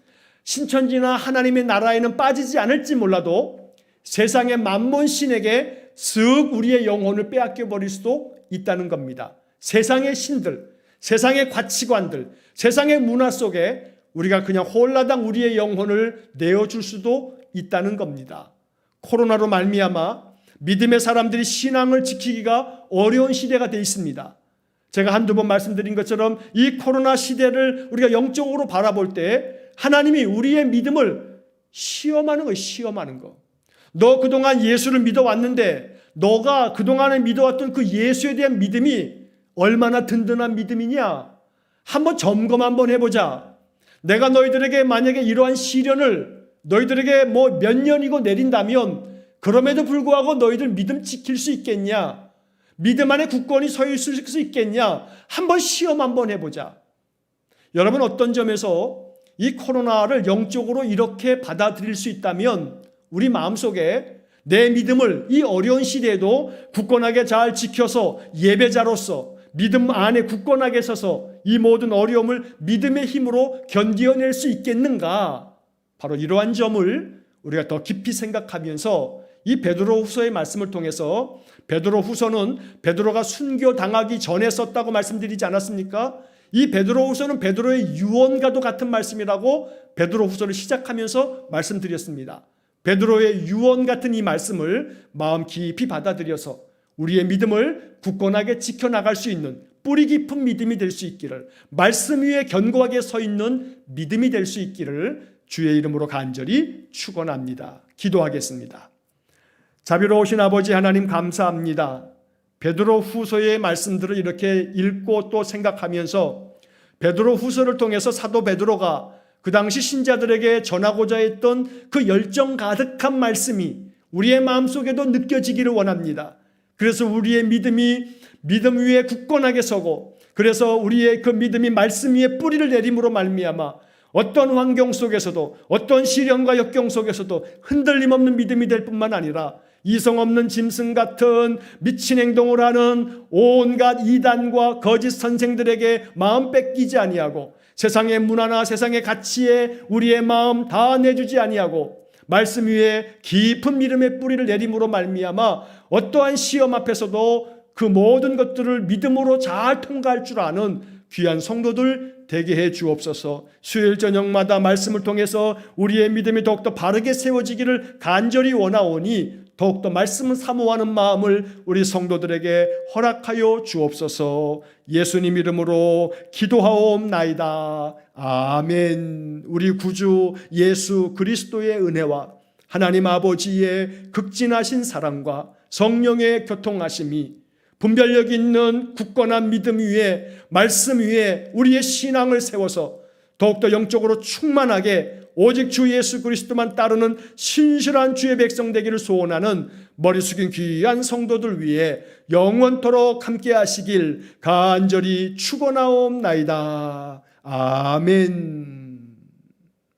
S1: 신천지나 하나님의 나라에는 빠지지 않을지 몰라도 세상의 만몬신에게 쓱 우리의 영혼을 빼앗겨 버릴 수도 있다는 겁니다. 세상의 신들, 세상의 가치관들, 세상의 문화 속에 우리가 그냥 홀라당 우리의 영혼을 내어줄 수도 있다는 겁니다. 코로나로 말미암아 믿음의 사람들이 신앙을 지키기가 어려운 시대가 되어 있습니다. 제가 한두 번 말씀드린 것처럼 이 코로나 시대를 우리가 영적으로 바라볼 때 하나님이 우리의 믿음을 시험하는 거예요. 시험하는 거. 너 그동안 예수를 믿어왔는데 너가 그동안에 믿어왔던 그 예수에 대한 믿음이 얼마나 든든한 믿음이냐? 한번 점검 한번 해보자. 내가 너희들에게 만약에 이러한 시련을 너희들에게 뭐 몇 년이고 내린다면 그럼에도 불구하고 너희들 믿음 지킬 수 있겠냐? 믿음 안에 굳건히 서 있을 수 있겠냐? 한번 시험 한번 해보자. 여러분 어떤 점에서 이 코로나를 영적으로 이렇게 받아들일 수 있다면 우리 마음속에 내 믿음을 이 어려운 시대에도 굳건하게 잘 지켜서 예배자로서 믿음 안에 굳건하게 서서 이 모든 어려움을 믿음의 힘으로 견디어낼 수 있겠는가? 바로 이러한 점을 우리가 더 깊이 생각하면서 이 베드로후서의 말씀을 통해서 베드로후서는 베드로가 순교당하기 전에 썼다고 말씀드리지 않았습니까? 이 베드로후서는 베드로의 유언과도 같은 말씀이라고 베드로후서를 시작하면서 말씀드렸습니다. 베드로의 유언 같은 이 말씀을 마음 깊이 받아들여서 우리의 믿음을 굳건하게 지켜나갈 수 있는 뿌리 깊은 믿음이 될 수 있기를, 말씀 위에 견고하게 서 있는 믿음이 될 수 있기를 주의 이름으로 간절히 축원합니다. 기도하겠습니다. 자비로우신 아버지 하나님 감사합니다. 베드로 후서의 말씀들을 이렇게 읽고 또 생각하면서 베드로 후서를 통해서 사도 베드로가 그 당시 신자들에게 전하고자 했던 그 열정 가득한 말씀이 우리의 마음속에도 느껴지기를 원합니다. 그래서 우리의 믿음이 믿음 위에 굳건하게 서고, 그래서 우리의 그 믿음이 말씀 위에 뿌리를 내림으로 말미암아 어떤 환경 속에서도 어떤 시련과 역경 속에서도 흔들림 없는 믿음이 될 뿐만 아니라 이성 없는 짐승 같은 미친 행동을 하는 온갖 이단과 거짓 선생들에게 마음 뺏기지 아니하고 세상의 문화나 세상의 가치에 우리의 마음 다 내주지 아니하고 말씀 위에 깊은 믿음의 뿌리를 내림으로 말미암아 어떠한 시험 앞에서도 그 모든 것들을 믿음으로 잘 통과할 줄 아는 귀한 성도들 되게 해 주옵소서. 수요일 저녁마다 말씀을 통해서 우리의 믿음이 더욱더 바르게 세워지기를 간절히 원하오니 더욱더 말씀을 사모하는 마음을 우리 성도들에게 허락하여 주옵소서. 예수님 이름으로 기도하옵나이다. 아멘. 우리 구주 예수 그리스도의 은혜와 하나님 아버지의 극진하신 사랑과 성령의 교통하심이 분별력 있는 굳건한 믿음 위에 말씀 위에 우리의 신앙을 세워서 더욱더 영적으로 충만하게 오직 주 예수 그리스도만 따르는 신실한 주의 백성 되기를 소원하는 머리 숙인 귀한 성도들 위해 영원토록 함께 하시길 간절히 축원하옵나이다. 아멘.